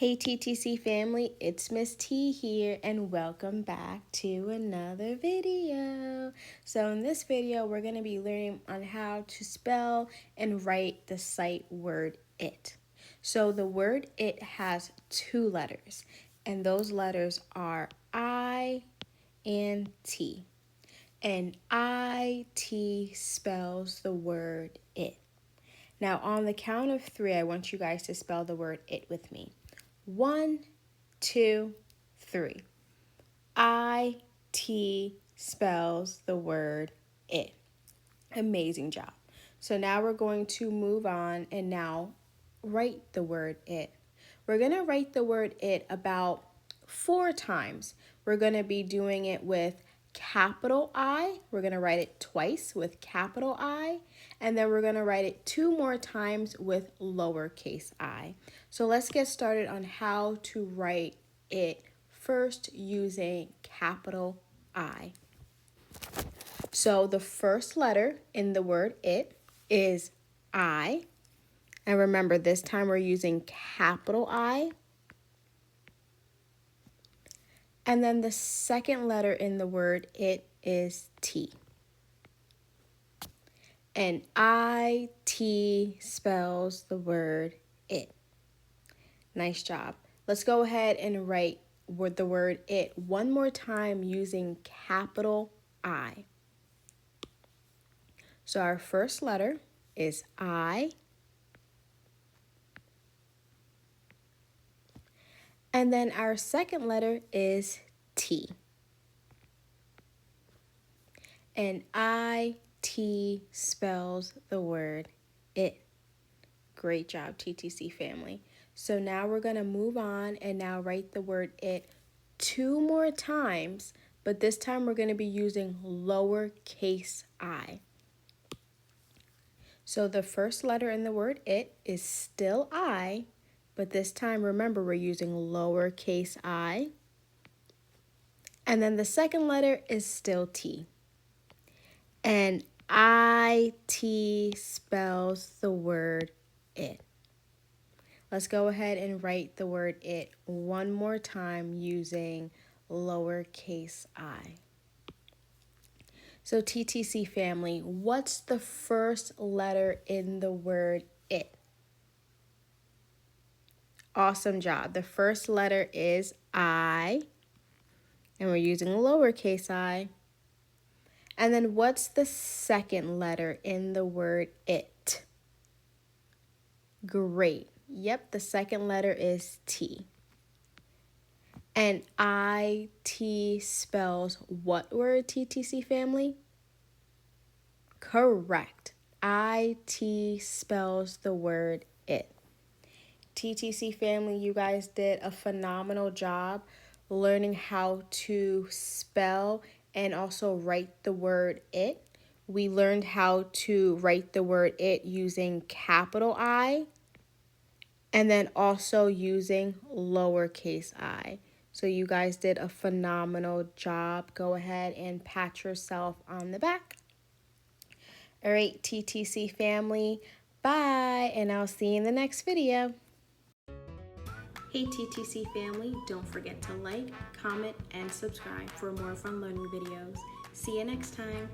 Hey TTC family, it's Miss T here and welcome back to another video. So in this video, we're going to be learning on how to spell and write the sight word it. So the word it has two letters and those letters are I and T. And IT spells the word it. Now on the count of three, I want you guys to spell the word it with me. 1, 2, 3. IT spells the word it. Amazing job. So now we're going to move on and now write the word it. We're going to write the word it about 4 times. We're going to be doing it with capital I. We're going to write it twice with capital I. And then we're going to write it 2 more times with lowercase I. So let's get started on how to write it first using capital I. So the first letter in the word it is I. And remember, this time we're using capital I. And then the second letter in the word it is T. And IT spells the word it. Nice job. Let's go ahead and write the word it one more time using capital I. So our first letter is I. And then our second letter is T. And IT spells the word it. Great job, TTC family. So now we're going to move on and now write the word it 2 more times, but this time we're going to be using lowercase I. So the first letter in the word it is still I, but this time remember we're using lowercase I. And then the second letter is still T. And IT spells the word it. Let's go ahead and write the word it one more time using lowercase I. So TTC family, what's the first letter in the word it? Awesome job. The first letter is I, and we're using lowercase I. And then what's the second letter in the word it? Great. Yep, the second letter is T. And IT spells what word, TTC family? Correct. IT spells the word it. TTC family, you guys did a phenomenal job learning how to spell and also write the word it. We learned how to write the word it using capital I and then also using lowercase I. So you guys did a phenomenal job. Go ahead and pat yourself on the back. All right, TTC family, bye, and I'll see you in the next video. Hey TTC family, don't forget to like, comment, and subscribe for more fun learning videos. See you next time.